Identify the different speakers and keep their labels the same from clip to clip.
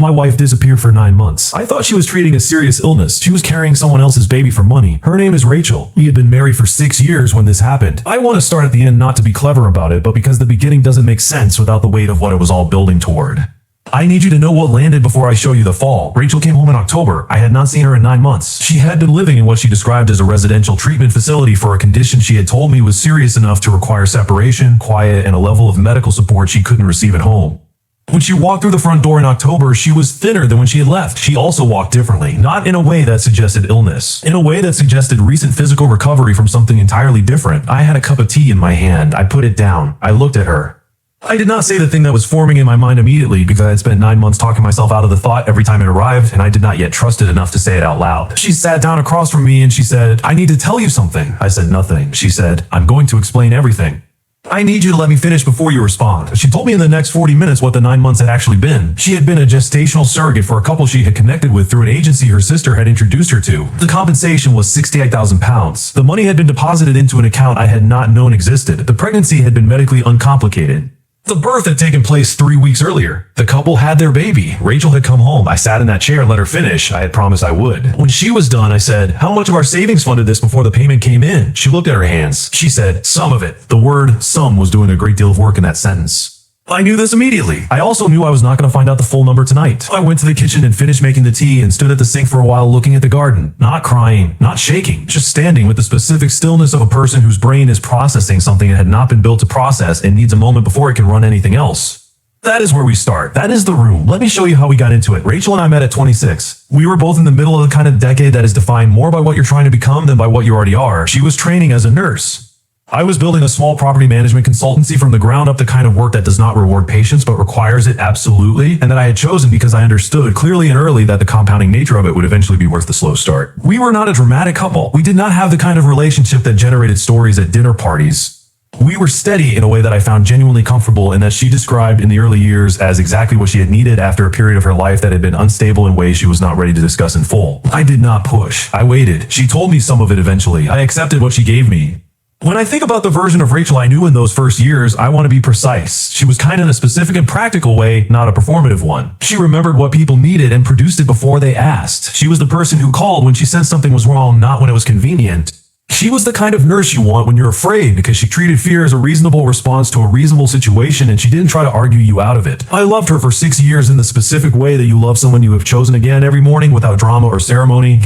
Speaker 1: My wife disappeared for 9 months. I thought she was treating a serious illness. She was carrying someone else's baby for money. Her name is Rachel. We had been married for 6 years when this happened. I want to start at the end, not to be clever about it, but because the beginning doesn't make sense without the weight of what it was all building toward. I need you to know what landed before I show you the fall. Rachel came home in October. I had not seen her in 9 months. She had been living in what she described as a residential treatment facility for a condition she had told me was serious enough to require separation, quiet, and a level of medical support she couldn't receive at home. When she walked through the front door in October, she was thinner than when she had left. She also walked differently, not in a way that suggested illness, in a way that suggested recent physical recovery from something entirely different. I had a cup of tea in my hand. I put it down. I looked at her. I did not say the thing that was forming in my mind immediately because I had spent 9 months talking myself out of the thought every time it arrived, and I did not yet trust it enough to say it out loud. She sat down across from me and she said, "I need to tell you something." I said nothing. She said, "I'm going to explain everything. I need you to let me finish before you respond." She told me in the next 40 minutes what the 9 months had actually been. She had been a gestational surrogate for a couple she had connected with through an agency her sister had introduced her to. The compensation was £68,000. The money had been deposited into an account I had not known existed. The pregnancy had been medically uncomplicated. The birth had taken place 3 weeks earlier. The couple had their baby. Rachel had come home. I sat in that chair and let her finish. I had promised I would. When she was done, I said, "How much of our savings funded this before the payment came in?" She looked at her hands. She said, "Some of it." The word "some" was doing a great deal of work in that sentence. I knew this immediately. I also knew I was not going to find out the full number tonight. I went to the kitchen and finished making the tea and stood at the sink for a while looking at the garden. Not crying, not shaking, just standing with the specific stillness of a person whose brain is processing something it had not been built to process and needs a moment before it can run anything else. That is where we start. That is the room. Let me show you how we got into it. Rachel and I met at 26. We were both in the middle of the kind of decade that is defined more by what you're trying to become than by what you already are. She was training as a nurse. I was building a small property management consultancy from the ground up, the kind of work that does not reward patience but requires it absolutely, and that I had chosen because I understood clearly and early that the compounding nature of it would eventually be worth the slow start. We were not a dramatic couple. We did not have the kind of relationship that generated stories at dinner parties. We were steady in a way that I found genuinely comfortable and that she described in the early years as exactly what she had needed after a period of her life that had been unstable in ways she was not ready to discuss in full. I did not push. I waited. She told me some of it eventually. I accepted what she gave me. When I think about the version of Rachel I knew in those first years, I want to be precise. She was kind in a specific and practical way, not a performative one. She remembered what people needed and produced it before they asked. She was the person who called when she sensed something was wrong, not when it was convenient. She was the kind of nurse you want when you're afraid because she treated fear as a reasonable response to a reasonable situation and she didn't try to argue you out of it. I loved her for 6 years in the specific way that you love someone you have chosen again every morning without drama or ceremony.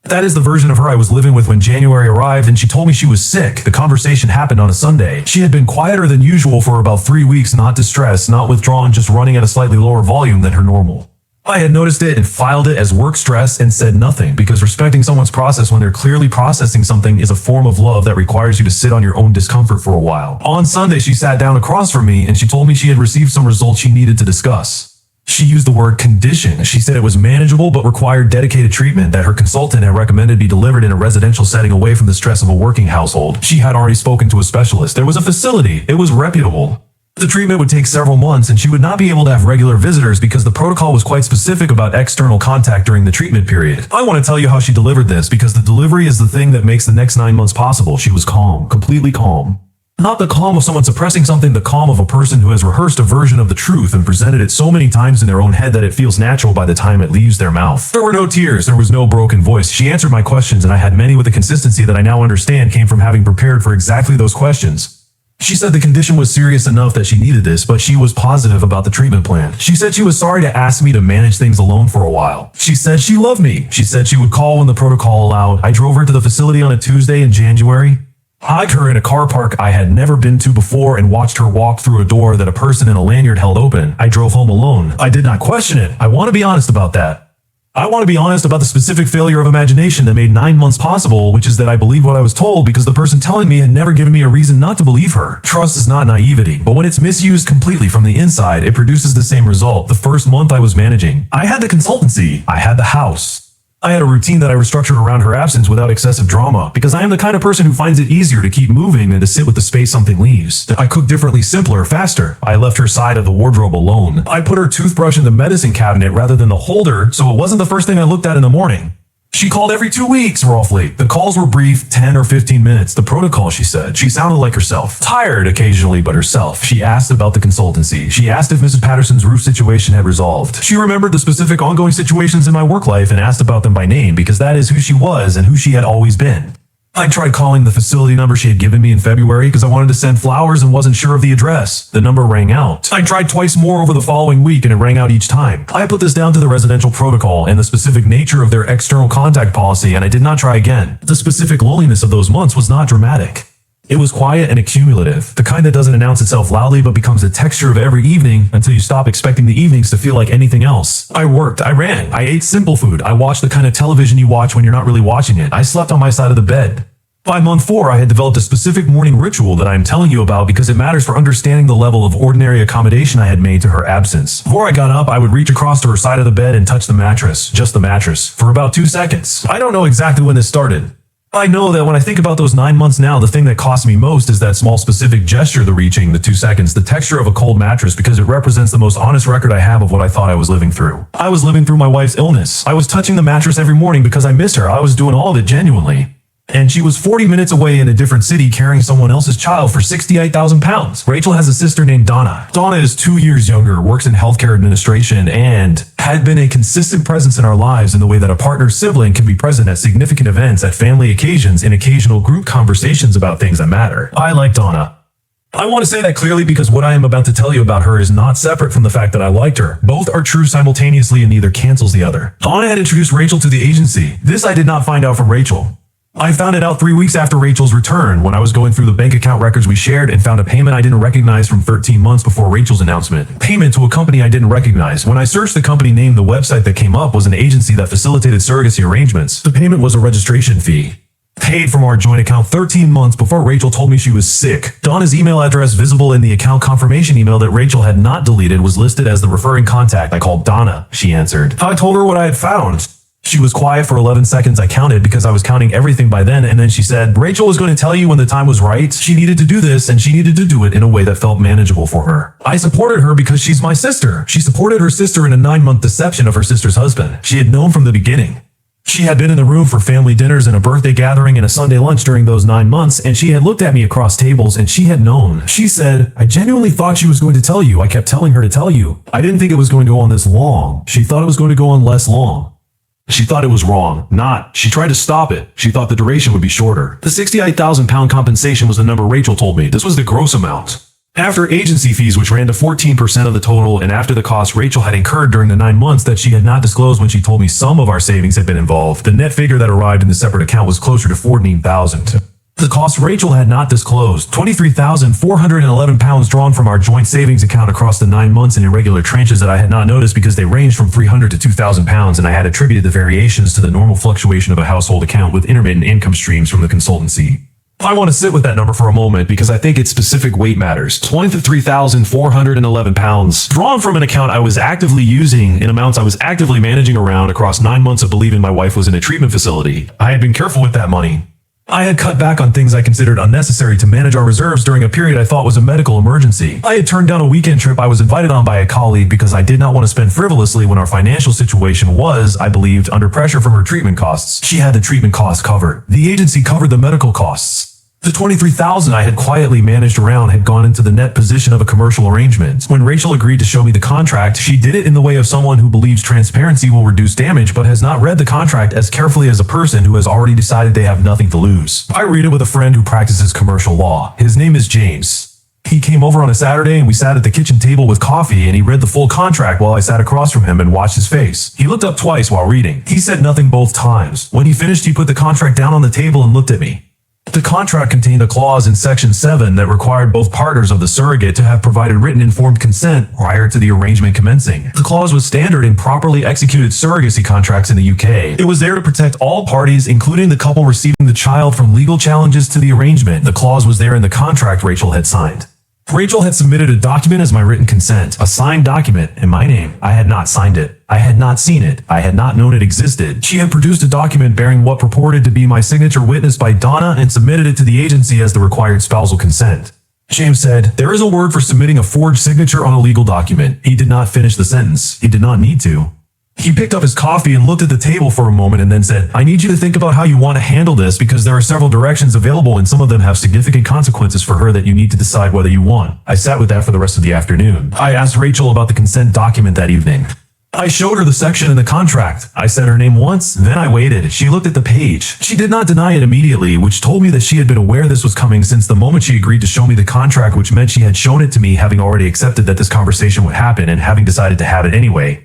Speaker 1: That is the version of her I was living with when January arrived and she told me she was sick. The conversation happened on a Sunday. She had been quieter than usual for about 3 weeks, not distressed, not withdrawn, just running at a slightly lower volume than her normal. I had noticed it and filed it as work stress and said nothing because respecting someone's process when they're clearly processing something is a form of love that requires you to sit on your own discomfort for a while. On Sunday, she sat down across from me and she told me she had received some results she needed to discuss. She used the word condition. She said it was manageable but required dedicated treatment that her consultant had recommended be delivered in a residential setting away from the stress of a working household. She had already spoken to a specialist. There was a facility. It was reputable. The treatment would take several months and she would not be able to have regular visitors because the protocol was quite specific about external contact during the treatment period. I want to tell you how she delivered this because the delivery is the thing that makes the next 9 months possible. She was calm, completely calm. Not the calm of someone suppressing something, the calm of a person who has rehearsed a version of the truth and presented it so many times in their own head that it feels natural by the time it leaves their mouth. There were no tears, there was no broken voice. She answered my questions and I had many with a consistency that I now understand came from having prepared for exactly those questions. She said the condition was serious enough that she needed this, but she was positive about the treatment plan. She said she was sorry to ask me to manage things alone for a while. She said she loved me. She said she would call when the protocol allowed. I drove her to the facility on a Tuesday in January. I hugged her in a car park I had never been to before and watched her walk through a door that a person in a lanyard held open. I drove home alone. I did not question it. I want to be honest about that. I want to be honest about the specific failure of imagination that made 9 months possible, which is that I believed what I was told because the person telling me had never given me a reason not to believe her. Trust is not naivety, but when it's misused completely from the inside, it produces the same result. The first month I was managing, I had the consultancy, I had the house. I had a routine that I restructured around her absence without excessive drama, because I am the kind of person who finds it easier to keep moving than to sit with the space something leaves. I cooked differently, simpler, faster. I left her side of the wardrobe alone. I put her toothbrush in the medicine cabinet rather than the holder, so it wasn't the first thing I looked at in the morning. She called every 2 weeks, roughly. The calls were brief, 10 or 15 minutes. The protocol, she said. She sounded like herself. Tired occasionally, but herself. She asked about the consultancy. She asked if Mrs. Patterson's roof situation had resolved. She remembered the specific ongoing situations in my work life and asked about them by name because that is who she was and who she had always been. I tried calling the facility number she had given me in February because I wanted to send flowers and wasn't sure of the address. The number rang out. I tried twice more over the following week and it rang out each time. I put this down to the residential protocol and the specific nature of their external contact policy, and I did not try again. The specific loneliness of those months was not dramatic. It was quiet and accumulative, the kind that doesn't announce itself loudly but becomes a texture of every evening until you stop expecting the evenings to feel like anything else. I worked, I ran, I ate simple food, I watched the kind of television you watch when you're not really watching it. I slept on my side of the bed. By month 4, I had developed a specific morning ritual that I am telling you about because it matters for understanding the level of ordinary accommodation I had made to her absence. Before I got up, I would reach across to her side of the bed and touch the mattress, just the mattress, for about 2 seconds. I don't know exactly when this started. I know that when I think about those 9 months now, the thing that costs me most is that small specific gesture, the reaching, the 2 seconds, the texture of a cold mattress, because it represents the most honest record I have of what I thought I was living through. I was living through my wife's illness. I was touching the mattress every morning because I missed her. I was doing all of it genuinely. And she was 40 minutes away in a different city carrying someone else's child for 68,000 pounds. Rachel has a sister named Donna. Donna is 2 years younger, works in healthcare administration, and had been a consistent presence in our lives in the way that a partner sibling can be present at significant events, at family occasions, in occasional group conversations about things that matter. I like Donna. I want to say that clearly because what I am about to tell you about her is not separate from the fact that I liked her. Both are true simultaneously and neither cancels the other. Donna had introduced Rachel to the agency. This I did not find out from Rachel. I found it out 3 weeks after Rachel's return when I was going through the bank account records we shared and found a payment I didn't recognize from 13 months before Rachel's announcement. Payment to a company I didn't recognize. When I searched the company name, the website that came up was an agency that facilitated surrogacy arrangements. The payment was a registration fee. Paid from our joint account 13 months before Rachel told me she was sick. Donna's email address visible in the account confirmation email that Rachel had not deleted was listed as the referring contact. I called Donna, she answered. I told her what I had found. She was quiet for 11 seconds. I counted because I was counting everything by then, and then she said, Rachel was going to tell you when the time was right. She needed to do this, and she needed to do it in a way that felt manageable for her. I supported her because she's my sister. She supported her sister in a 9-month deception of her sister's husband. She had known from the beginning. She had been in the room for family dinners and a birthday gathering and a Sunday lunch during those 9 months, and she had looked at me across tables, and she had known. She said, I genuinely thought she was going to tell you. I kept telling her to tell you. I didn't think it was going to go on this long. She thought it was going to go on less long. She thought it was wrong. Not. She tried to stop it. She thought the duration would be shorter. The 68,000 pound compensation was the number Rachel told me. This was the gross amount. After agency fees, which ran to 14% of the total, and after the costs Rachel had incurred during the 9 months that she had not disclosed when she told me some of our savings had been involved, the net figure that arrived in the separate account was closer to 14,000. The cost Rachel had not disclosed, 23,411 pounds drawn from our joint savings account across the 9 months in irregular tranches that I had not noticed because they ranged from 300 to 2,000 pounds, and I had attributed the variations to the normal fluctuation of a household account with intermittent income streams from the consultancy. I want to sit with that number for a moment because I think its specific weight matters. 23,411 pounds drawn from an account I was actively using in amounts I was actively managing around across 9 months of believing my wife was in a treatment facility. I had been careful with that money. I had cut back on things I considered unnecessary to manage our reserves during a period I thought was a medical emergency. I had turned down a weekend trip I was invited on by a colleague because I did not want to spend frivolously when our financial situation was, I believed, under pressure from her treatment costs. She had the treatment costs covered. The agency covered the medical costs. The 23,000 I had quietly managed around had gone into the net position of a commercial arrangement. When Rachel agreed to show me the contract, she did it in the way of someone who believes transparency will reduce damage but has not read the contract as carefully as a person who has already decided they have nothing to lose. I read it with a friend who practices commercial law. His name is James. He came over on a Saturday and we sat at the kitchen table with coffee and he read the full contract while I sat across from him and watched his face. He looked up twice while reading. He said nothing both times. When he finished, he put the contract down on the table and looked at me. The contract contained a clause in Section 7 that required both partners of the surrogate to have provided written informed consent prior to the arrangement commencing. The clause was standard in properly executed surrogacy contracts in the UK. It was there to protect all parties, including the couple receiving the child, from legal challenges to the arrangement. The clause was there in the contract Rachel had signed. Rachel had submitted a document as my written consent, a signed document in my name. I had not signed it. I had not seen it. I had not known it existed. She had produced a document bearing what purported to be my signature witnessed by Donna and submitted it to the agency as the required spousal consent. James said, there is a word for submitting a forged signature on a legal document. He did not finish the sentence. He did not need to. He picked up his coffee and looked at the table for a moment and then said, "I need you to think about how you want to handle this because there are several directions available and some of them have significant consequences for her that you need to decide whether you want." I sat with that for the rest of the afternoon. I asked Rachel about the consent document that evening. I showed her the section in the contract. I said her name once, then I waited. She looked at the page. She did not deny it immediately, which told me that she had been aware this was coming since the moment she agreed to show me the contract, which meant she had shown it to me having already accepted that this conversation would happen and having decided to have it anyway.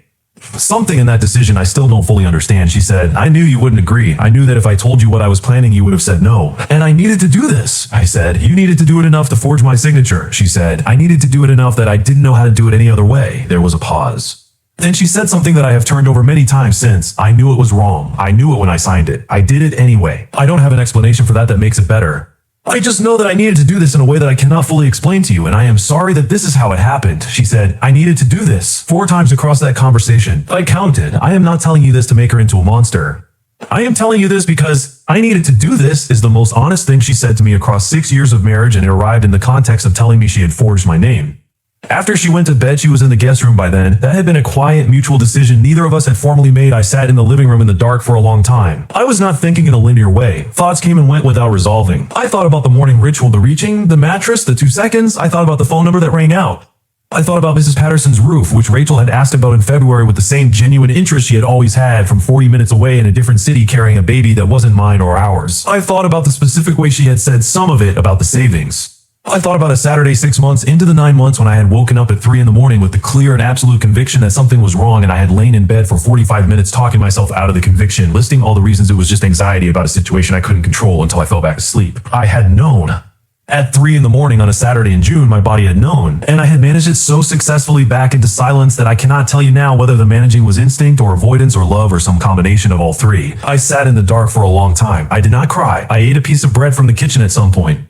Speaker 1: Something in that decision I still don't fully understand. She said, "I knew you wouldn't agree. I knew that if I told you what I was planning, you would have said no. And I needed to do this." I said, "You needed to do it enough to forge my signature." She said, "I needed to do it enough that I didn't know how to do it any other way." There was a pause. Then she said something that I have turned over many times since. "I knew it was wrong. I knew it when I signed it. I did it anyway. I don't have an explanation for that makes it better. I just know that I needed to do this in a way that I cannot fully explain to you, and I am sorry that this is how it happened." She said, "I needed to do this 4 times across that conversation. I counted. I am not telling you this to make her into a monster. I am telling you this because I needed to do this," is the most honest thing she said to me across 6 years of marriage, and it arrived in the context of telling me she had forged my name. After she went to bed, she was in the guest room by then. That had been a quiet, mutual decision neither of us had formally made. I sat in the living room in the dark for a long time. I was not thinking in a linear way. Thoughts came and went without resolving. I thought about the morning ritual, the reaching, the mattress, the 2 seconds. I thought about the phone number that rang out. I thought about Mrs. Patterson's roof, which Rachel had asked about in February with the same genuine interest she had always had from 40 minutes away in a different city carrying a baby that wasn't mine or ours. I thought about the specific way she had said some of it about the savings. I thought about a Saturday 6 months into the 9 months when I had woken up at 3 in the morning with the clear and absolute conviction that something was wrong, and I had lain in bed for 45 minutes talking myself out of the conviction, listing all the reasons it was just anxiety about a situation I couldn't control until I fell back asleep. I had known. At 3 in the morning on a Saturday in June, my body had known, and I had managed it so successfully back into silence that I cannot tell you now whether the managing was instinct or avoidance or love or some combination of all 3. I sat in the dark for a long time. I did not cry. I ate a piece of bread from the kitchen at some point.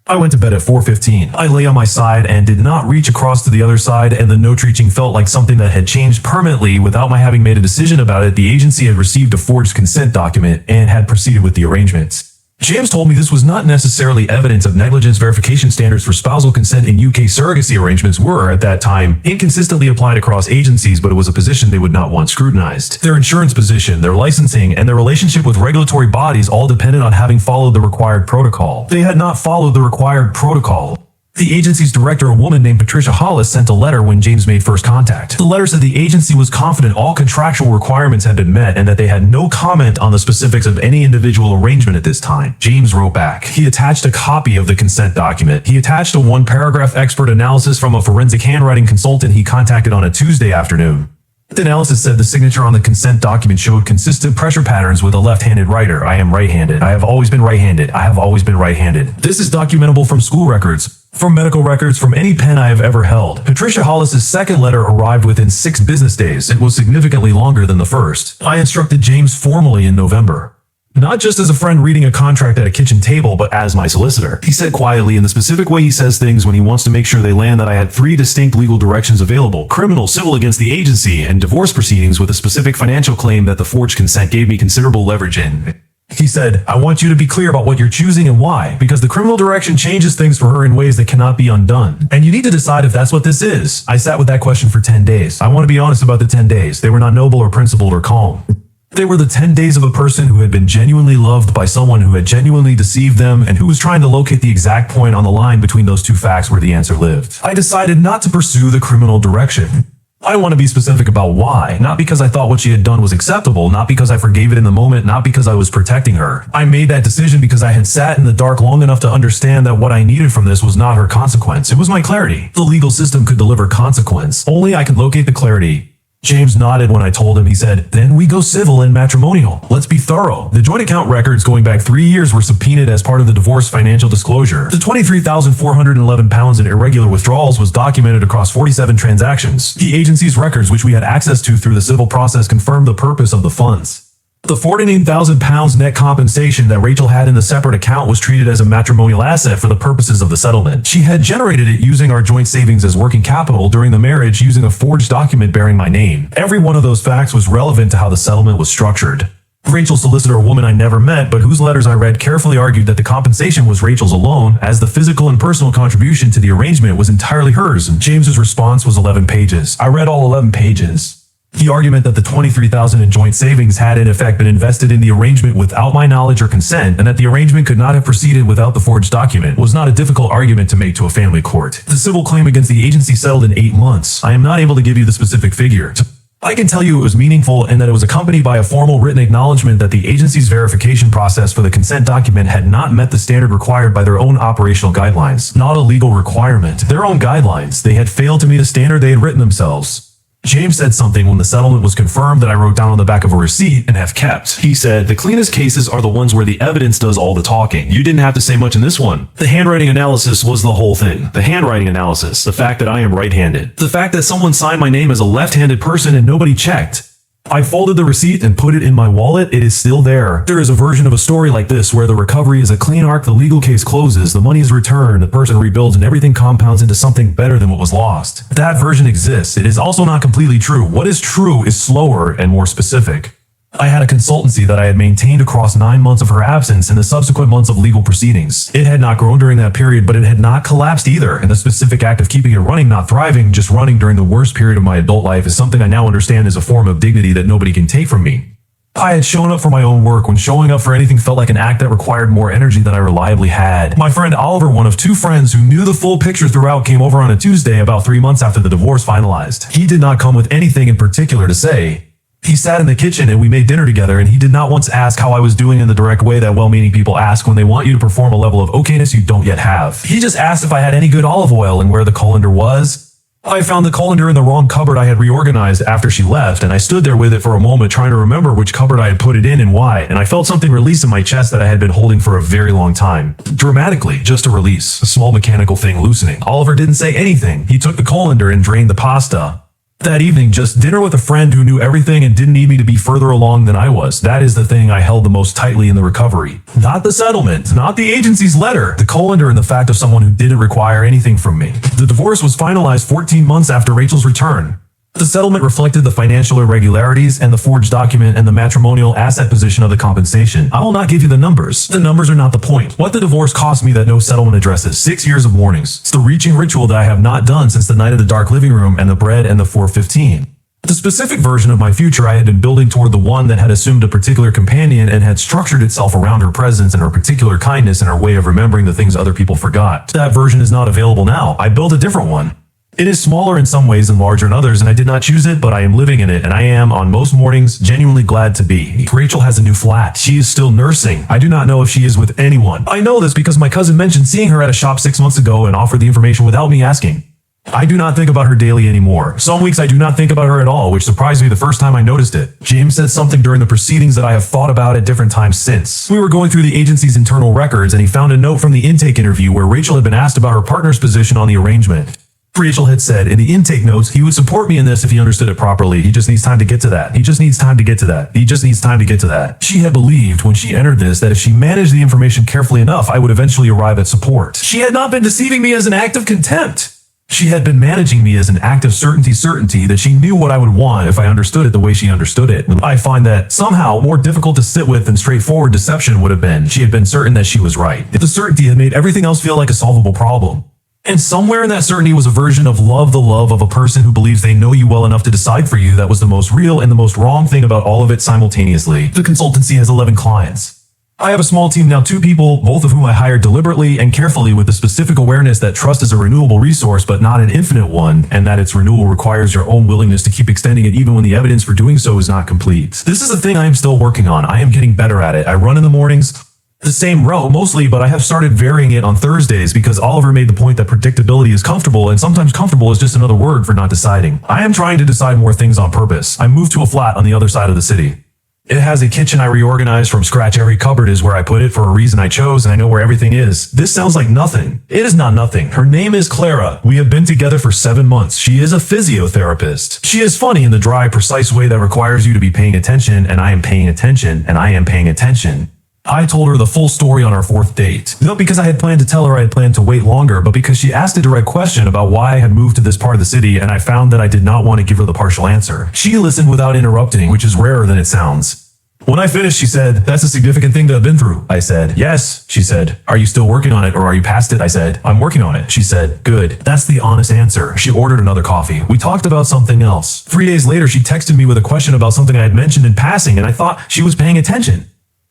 Speaker 1: I went to bed at 4:15. I lay on my side and did not reach across to the other side, and the note reaching felt like something that had changed permanently without my having made a decision about it. The agency had received a forged consent document and had proceeded with the arrangements. James told me this was not necessarily evidence of negligence. Verification standards for spousal consent in UK surrogacy arrangements were, at that time, inconsistently applied across agencies, but it was a position they would not want scrutinized. Their insurance position, their licensing, and their relationship with regulatory bodies all depended on having followed the required protocol. They had not followed the required protocol. The agency's director, a woman named Patricia Hollis, sent a letter when James made first contact. The letter said the agency was confident all contractual requirements had been met and that they had no comment on the specifics of any individual arrangement at this time. James wrote back. He attached a copy of the consent document. He attached a 1-paragraph expert analysis from a forensic handwriting consultant he contacted on a Tuesday afternoon. The analysis said the signature on the consent document showed consistent pressure patterns with a left-handed writer. "I am right-handed. I have always been right-handed. I have always been right-handed. This is documentable from school records, from medical records, from any pen I have ever held." Patricia Hollis's second letter arrived within 6 business days. It was significantly longer than the first. I instructed James formally in November. Not just as a friend reading a contract at a kitchen table, but as my solicitor. He said quietly, in the specific way he says things when he wants to make sure they land, that I had 3 distinct legal directions available: criminal, civil against the agency, and divorce proceedings with a specific financial claim that the forged consent gave me considerable leverage in. He said, "I want you to be clear about what you're choosing and why, because the criminal direction changes things for her in ways that cannot be undone. And you need to decide if that's what this is." I sat with that question for 10 days. I want to be honest about the 10 days. They were not noble or principled or calm. They were the 10 days of a person who had been genuinely loved by someone who had genuinely deceived them and who was trying to locate the exact point on the line between those 2 facts where the answer lived. I decided not to pursue the criminal direction. I want to be specific about why, not because I thought what she had done was acceptable, not because I forgave it in the moment, not because I was protecting her. I made that decision because I had sat in the dark long enough to understand that what I needed from this was not her consequence, it was my clarity. The legal system could deliver consequence. Only I could locate the clarity. James nodded when I told him. He said, "Then we go civil and matrimonial. Let's be thorough." The joint account records going back 3 years were subpoenaed as part of the divorce financial disclosure. The £23,411 in irregular withdrawals was documented across 47 transactions. The agency's records, which we had access to through the civil process, confirmed the purpose of the funds. The £49,000 net compensation that Rachel had in the separate account was treated as a matrimonial asset for the purposes of the settlement. She had generated it using our joint savings as working capital during the marriage using a forged document bearing my name. Every one of those facts was relevant to how the settlement was structured. Rachel's solicitor, a woman I never met, but whose letters I read carefully, argued that the compensation was Rachel's alone, as the physical and personal contribution to the arrangement was entirely hers. James's response was 11 pages. I read all 11 pages. The argument that the $23,000 in joint savings had in effect been invested in the arrangement without my knowledge or consent, and that the arrangement could not have proceeded without the forged document, was not a difficult argument to make to a family court. The civil claim against the agency settled in 8 months. I am not able to give you the specific figure. I can tell you it was meaningful and that it was accompanied by a formal written acknowledgement that the agency's verification process for the consent document had not met the standard required by their own operational guidelines. Not a legal requirement. Their own guidelines. They had failed to meet a standard they had written themselves. James said something when the settlement was confirmed that I wrote down on the back of a receipt and have kept. He said, the cleanest cases are the ones where the evidence does all the talking. You didn't have to say much in this one. The handwriting analysis was the whole thing. The handwriting analysis. The fact that I am right-handed. The fact that someone signed my name as a left-handed person and nobody checked. I folded the receipt and put it in my wallet. It is still there. There is a version of a story like this where the recovery is a clean arc, the legal case closes, the money is returned, the person rebuilds, and everything compounds into something better than what was lost. That version exists. It is also not completely true. What is true is slower and more specific. I had a consultancy that I had maintained across 9 months of her absence and the subsequent months of legal proceedings. It had not grown during that period, but it had not collapsed either, and the specific act of keeping it running, not thriving, just running during the worst period of my adult life is something I now understand is a form of dignity that nobody can take from me. I had shown up for my own work when showing up for anything felt like an act that required more energy than I reliably had. My friend Oliver, one of 2 friends who knew the full picture throughout, came over on a Tuesday about 3 months after the divorce finalized. He did not come with anything in particular to say. He sat in the kitchen and we made dinner together, and he did not once ask how I was doing in the direct way that well-meaning people ask when they want you to perform a level of okayness you don't yet have. He just asked if I had any good olive oil and where the colander was. I found the colander in the wrong cupboard I had reorganized after she left, and I stood there with it for a moment trying to remember which cupboard I had put it in and why, and I felt something release in my chest that I had been holding for a very long time. Dramatically, just a release, a small mechanical thing loosening. Oliver didn't say anything. He took the colander and drained the pasta. That evening, just dinner with a friend who knew everything and didn't need me to be further along than I was. That is the thing I held the most tightly in the recovery. Not the settlement, not the agency's letter, the colander and the fact of someone who didn't require anything from me. The divorce was finalized 14 months after Rachel's return. The settlement reflected the financial irregularities and the forged document and the matrimonial asset position of the compensation. I will not give you the numbers. The numbers are not the point. What the divorce cost me that no settlement addresses. 6 years of warnings. It's the reaching ritual that I have not done since the night of the dark living room and the bread and the 415. The specific version of my future I had been building toward the one that had assumed a particular companion and had structured itself around her presence and her particular kindness and her way of remembering the things other people forgot. That version is not available now. I built a different one. It is smaller in some ways and larger in others, and I did not choose it, but I am living in it, and I am, on most mornings, genuinely glad to be. Rachel has a new flat. She is still nursing. I do not know if she is with anyone. I know this because my cousin mentioned seeing her at a shop 6 months ago and offered the information without me asking. I do not think about her daily anymore. Some weeks I do not think about her at all, which surprised me the first time I noticed it. James said something during the proceedings that I have thought about at different times since. We were going through the agency's internal records, and he found a note from the intake interview where Rachel had been asked about her partner's position on the arrangement. Rachel had said in the intake notes, he would support me in this if he understood it properly. He just needs time to get to that. He just needs time to get to that. He just needs time to get to that. She had believed when she entered this that if she managed the information carefully enough, I would eventually arrive at support. She had not been deceiving me as an act of contempt. She had been managing me as an act of certainty that she knew what I would want if I understood it the way she understood it. I find that somehow more difficult to sit with than straightforward deception would have been. She had been certain that she was right. The certainty had made everything else feel like a solvable problem. And somewhere in that certainty was a version of love, the love of a person who believes they know you well enough to decide for you that was the most real and the most wrong thing about all of it simultaneously. The consultancy has 11 clients. I have a small team now, 2 people, both of whom I hired deliberately and carefully with the specific awareness that trust is a renewable resource but not an infinite one, and that its renewal requires your own willingness to keep extending it even when the evidence for doing so is not complete. This is a thing I am still working on. I am getting better at it. I run in the mornings. The same route mostly, but I have started varying it on Thursdays because Oliver made the point that predictability is comfortable, and sometimes comfortable is just another word for not deciding. I am trying to decide more things on purpose. I moved to a flat on the other side of the city. It has a kitchen I reorganized from scratch. Every cupboard is where I put it for a reason I chose, and I know where everything is. This sounds like nothing. It is not nothing. Her name is Clara. We have been together for 7 months. She is a physiotherapist. She is funny in the dry, precise way that requires you to be paying attention, and I am paying attention, and I am paying attention. I told her the full story on our 4th date. Not because I had planned to tell her I had planned to wait longer, but because she asked a direct question about why I had moved to this part of the city, and I found that I did not want to give her the partial answer. She listened without interrupting, which is rarer than it sounds. When I finished, she said, "That's a significant thing to have been through." I said, "Yes." She said, "Are you still working on it or are you past it?" I said, "I'm working on it." She said, "Good." That's the honest answer. She ordered another coffee. We talked about something else. 3 days later, she texted me with a question about something I had mentioned in passing, and I thought she was paying attention.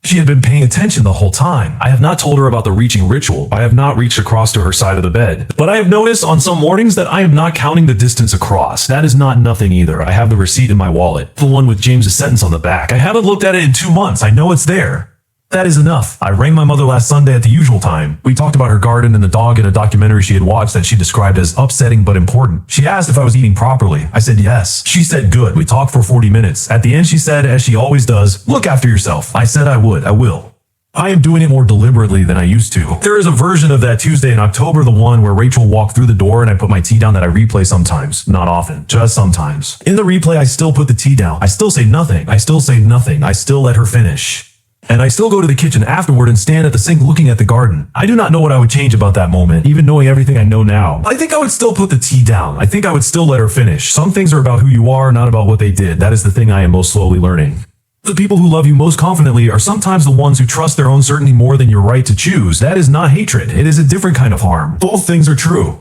Speaker 1: She had been paying attention the whole time. I have not told her about the reaching ritual. I have not reached across to her side of the bed. But I have noticed on some mornings that I am not counting the distance across. That is not nothing either. I have the receipt in my wallet. The one with James's sentence on the back. I haven't looked at it in 2 months. I know it's there. That is enough. I rang my mother last Sunday at the usual time. We talked about her garden and the dog in a documentary she had watched that she described as upsetting but important. She asked if I was eating properly. I said yes. She said good. We talked for 40 minutes. At the end she said, as she always does, "Look after yourself." I said I would. I will. I am doing it more deliberately than I used to. There is a version of that Tuesday in October, the one where Rachel walked through the door and I put my tea down, that I replay sometimes. Not often. Just sometimes. In the replay I still put the tea down. I still say nothing. I still say nothing. I still let her finish. And I still go to the kitchen afterward and stand at the sink looking at the garden. I do not know what I would change about that moment, even knowing everything I know now. I think I would still put the tea down. I think I would still let her finish. Some things are about who you are, not about what they did. That is the thing I am most slowly learning. The people who love you most confidently are sometimes the ones who trust their own certainty more than your right to choose. That is not hatred. It is a different kind of harm. Both things are true.